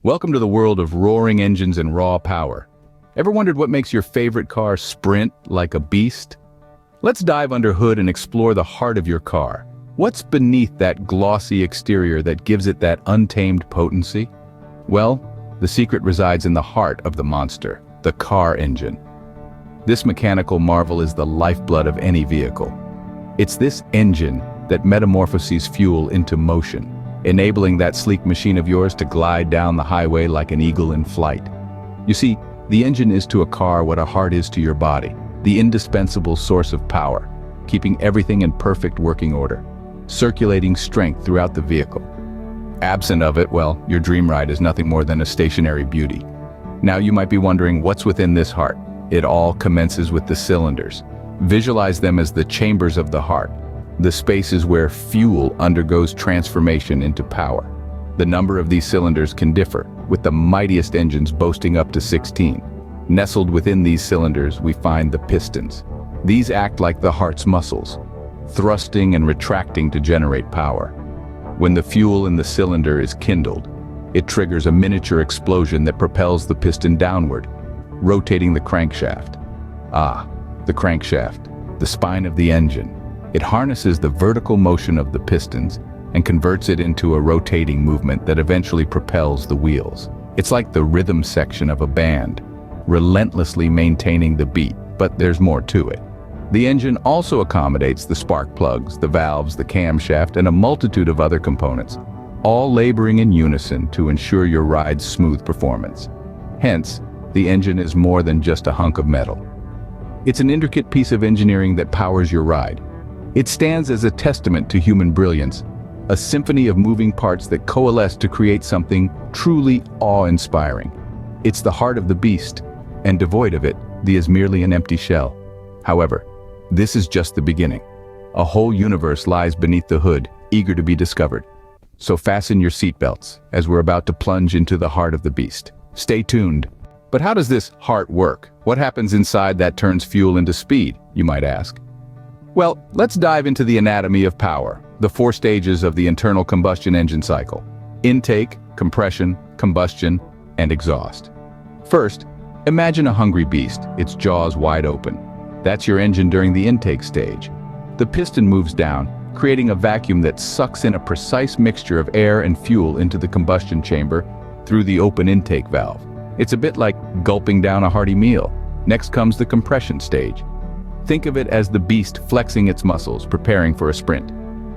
Welcome to the world of roaring engines and raw power. Ever wondered what makes your favorite car sprint like a beast? Let's dive under hood and explore the heart of your car. What's beneath that glossy exterior that gives it that untamed potency? Well, the secret resides in the heart of the monster, the car engine. This mechanical marvel is the lifeblood of any vehicle. It's this engine that metamorphoses fuel into motion, enabling that sleek machine of yours to glide down the highway like an eagle in flight. You see, the engine is to a car what a heart is to your body, the indispensable source of power, keeping everything in perfect working order, circulating strength throughout the vehicle. Absent of it, well, your dream ride is nothing more than a stationary beauty. Now you might be wondering what's within this heart. It all commences with the cylinders. Visualize them as the chambers of the heart, the spaces where fuel undergoes transformation into power. The number of these cylinders can differ, with the mightiest engines boasting up to 16. Nestled within these cylinders, we find the pistons. These act like the heart's muscles, thrusting and retracting to generate power. When the fuel in the cylinder is kindled, it triggers a miniature explosion that propels the piston downward, rotating the crankshaft. The crankshaft, the spine of the engine. It harnesses the vertical motion of the pistons and converts it into a rotating movement that eventually propels the wheels. It's like the rhythm section of a band, relentlessly maintaining the beat, but there's more to it. The engine also accommodates the spark plugs, the valves, the camshaft, and a multitude of other components, all laboring in unison to ensure your ride's smooth performance. Hence, the engine is more than just a hunk of metal. It's an intricate piece of engineering that powers your ride. It stands as a testament to human brilliance, a symphony of moving parts that coalesce to create something truly awe-inspiring. It's the heart of the beast, and devoid of it, the is merely an empty shell. However, this is just the beginning. A whole universe lies beneath the hood, eager to be discovered. So fasten your seatbelts, as we're about to plunge into the heart of the beast. Stay tuned. But how does this heart work? What happens inside that turns fuel into speed, you might ask? Well, let's dive into the anatomy of power, the 4 stages of the internal combustion engine cycle: intake, compression, combustion, and exhaust. First, imagine a hungry beast, its jaws wide open. That's your engine during the intake stage. The piston moves down, creating a vacuum that sucks in a precise mixture of air and fuel into the combustion chamber through the open intake valve. It's a bit like gulping down a hearty meal. Next comes the compression stage. Think of it as the beast flexing its muscles, preparing for a sprint.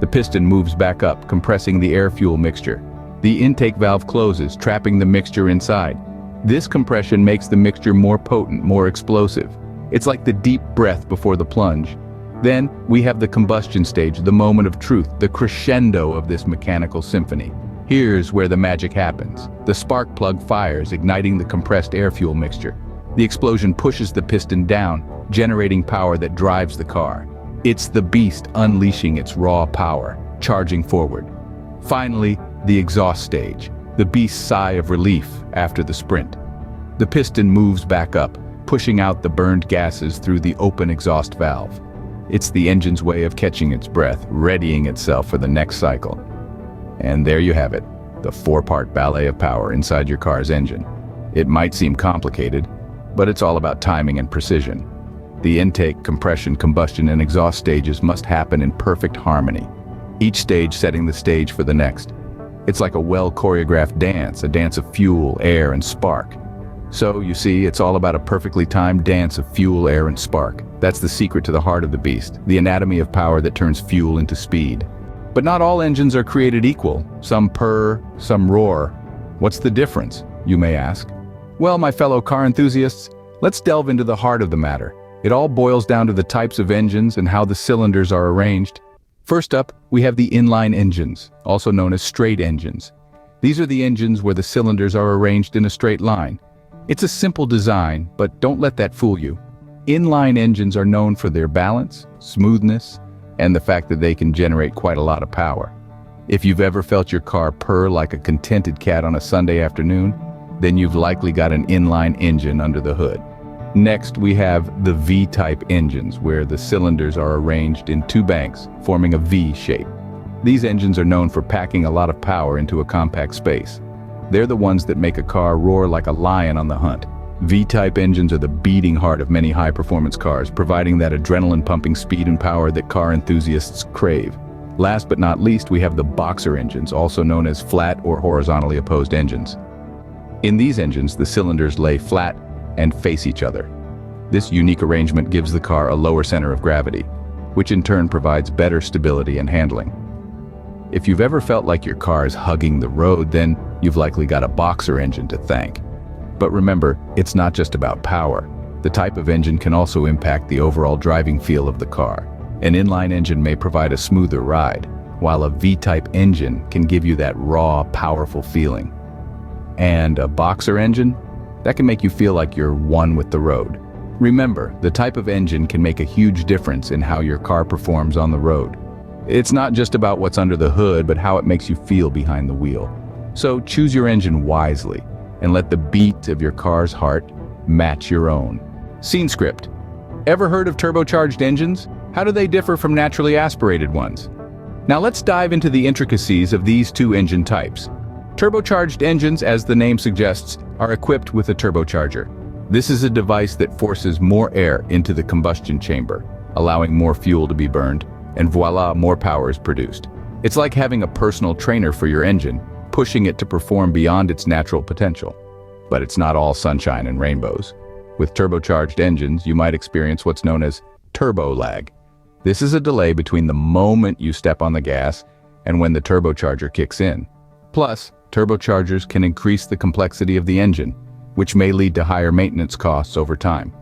The piston moves back up, compressing the air-fuel mixture. The intake valve closes, trapping the mixture inside. This compression makes the mixture more potent, more explosive. It's like the deep breath before the plunge. Then we have the combustion stage, the moment of truth, the crescendo of this mechanical symphony. Here's where the magic happens. The spark plug fires, igniting the compressed air-fuel mixture. The explosion pushes the piston down, generating power that drives the car. It's the beast unleashing its raw power, charging forward. Finally, the exhaust stage, the beast's sigh of relief after the sprint. The piston moves back up, pushing out the burned gases through the open exhaust valve. It's the engine's way of catching its breath, readying itself for the next cycle. And there you have it, the 4-part ballet of power inside your car's engine. It might seem complicated, but it's all about timing and precision. The intake, compression, combustion, and exhaust stages must happen in perfect harmony, each stage setting the stage for the next. It's like a well-choreographed dance, a dance of fuel, air, and spark. So, you see, it's all about a perfectly timed dance of fuel, air, and spark. That's the secret to the heart of the beast, the anatomy of power that turns fuel into speed. But not all engines are created equal. Some purr, some roar. What's the difference, you may ask? Well, my fellow car enthusiasts, let's delve into the heart of the matter. It all boils down to the types of engines and how the cylinders are arranged. First up, we have the inline engines, also known as straight engines. These are the engines where the cylinders are arranged in a straight line. It's a simple design, but don't let that fool you. Inline engines are known for their balance, smoothness, and the fact that they can generate quite a lot of power. If you've ever felt your car purr like a contented cat on a Sunday afternoon, then you've likely got an inline engine under the hood. Next, we have the V-type engines, where the cylinders are arranged in 2 banks, forming a V shape. These engines are known for packing a lot of power into a compact space. They're the ones that make a car roar like a lion on the hunt. V-type engines are the beating heart of many high-performance cars, providing that adrenaline-pumping speed and power that car enthusiasts crave. Last but not least, we have the boxer engines, also known as flat or horizontally opposed engines. In these engines, the cylinders lay flat and face each other. This unique arrangement gives the car a lower center of gravity, which in turn provides better stability and handling. If you've ever felt like your car is hugging the road, then you've likely got a boxer engine to thank. But remember, it's not just about power. The type of engine can also impact the overall driving feel of the car. An inline engine may provide a smoother ride, while a V-type engine can give you that raw, powerful feeling. And a boxer engine? That can make you feel like you're one with the road. Remember, the type of engine can make a huge difference in how your car performs on the road. It's not just about what's under the hood, but how it makes you feel behind the wheel. So choose your engine wisely, and let the beat of your car's heart match your own. Scene script. Ever heard of turbocharged engines? How do they differ from naturally aspirated ones? Now let's dive into the intricacies of these two engine types. Turbocharged engines, as the name suggests, are equipped with a turbocharger. This is a device that forces more air into the combustion chamber, allowing more fuel to be burned, and voila, more power is produced. It's like having a personal trainer for your engine, pushing it to perform beyond its natural potential. But it's not all sunshine and rainbows. With turbocharged engines, you might experience what's known as turbo lag. This is a delay between the moment you step on the gas and when the turbocharger kicks in. Plus, turbochargers can increase the complexity of the engine, which may lead to higher maintenance costs over time.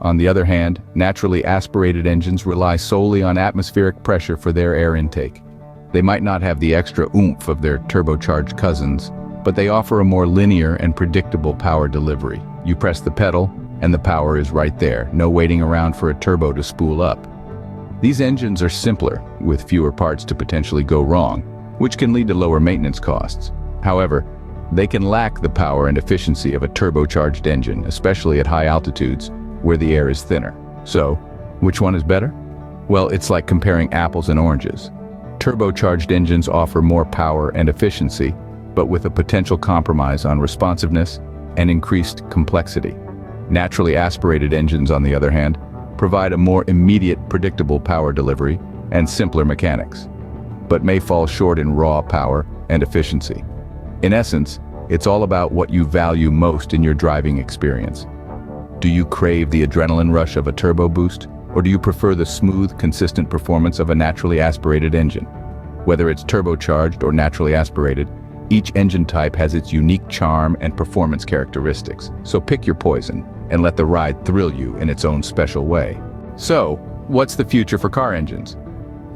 On the other hand, naturally aspirated engines rely solely on atmospheric pressure for their air intake. They might not have the extra oomph of their turbocharged cousins, but they offer a more linear and predictable power delivery. You press the pedal, and the power is right there, no waiting around for a turbo to spool up. These engines are simpler, with fewer parts to potentially go wrong, which can lead to lower maintenance costs. However, they can lack the power and efficiency of a turbocharged engine, especially at high altitudes, where the air is thinner. So, which one is better? Well, it's like comparing apples and oranges. Turbocharged engines offer more power and efficiency, but with a potential compromise on responsiveness and increased complexity. Naturally aspirated engines, on the other hand, provide a more immediate, predictable power delivery and simpler mechanics, but may fall short in raw power and efficiency. In essence, it's all about what you value most in your driving experience. Do you crave the adrenaline rush of a turbo boost, or do you prefer the smooth, consistent performance of a naturally aspirated engine? Whether it's turbocharged or naturally aspirated, each engine type has its unique charm and performance characteristics. So pick your poison and let the ride thrill you in its own special way. So, what's the future for car engines?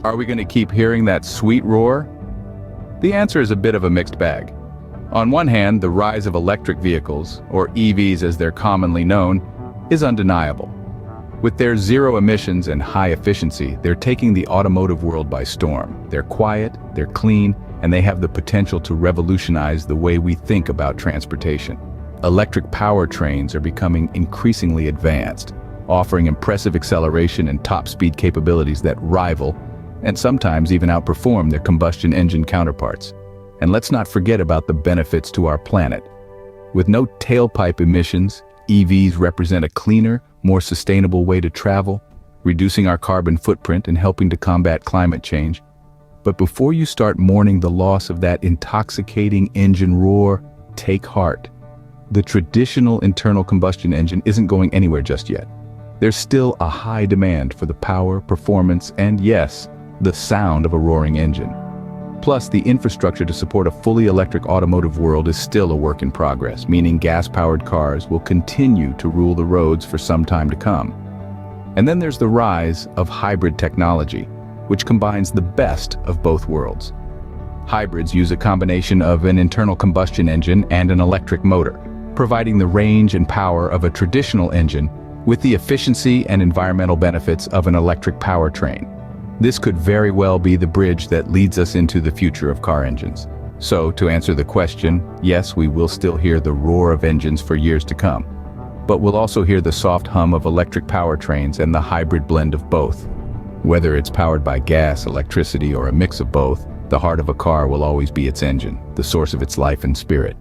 Are we going to keep hearing that sweet roar? The answer is a bit of a mixed bag. On one hand, the rise of electric vehicles, or EVs as they're commonly known, is undeniable. With their zero emissions and high efficiency, they're taking the automotive world by storm. They're quiet, they're clean, and they have the potential to revolutionize the way we think about transportation. Electric powertrains are becoming increasingly advanced, offering impressive acceleration and top-speed capabilities that rival, and sometimes even outperform, their combustion engine counterparts. And let's not forget about the benefits to our planet. With no tailpipe emissions, EVs represent a cleaner, more sustainable way to travel, reducing our carbon footprint and helping to combat climate change. But before you start mourning the loss of that intoxicating engine roar, take heart. The traditional internal combustion engine isn't going anywhere just yet. There's still a high demand for the power, performance, and yes, the sound of a roaring engine. Plus, the infrastructure to support a fully electric automotive world is still a work in progress, meaning gas-powered cars will continue to rule the roads for some time to come. And then there's the rise of hybrid technology, which combines the best of both worlds. Hybrids use a combination of an internal combustion engine and an electric motor, providing the range and power of a traditional engine with the efficiency and environmental benefits of an electric powertrain. This could very well be the bridge that leads us into the future of car engines. So, to answer the question, yes, we will still hear the roar of engines for years to come. But we'll also hear the soft hum of electric powertrains and the hybrid blend of both. Whether it's powered by gas, electricity, or a mix of both, the heart of a car will always be its engine, the source of its life and spirit.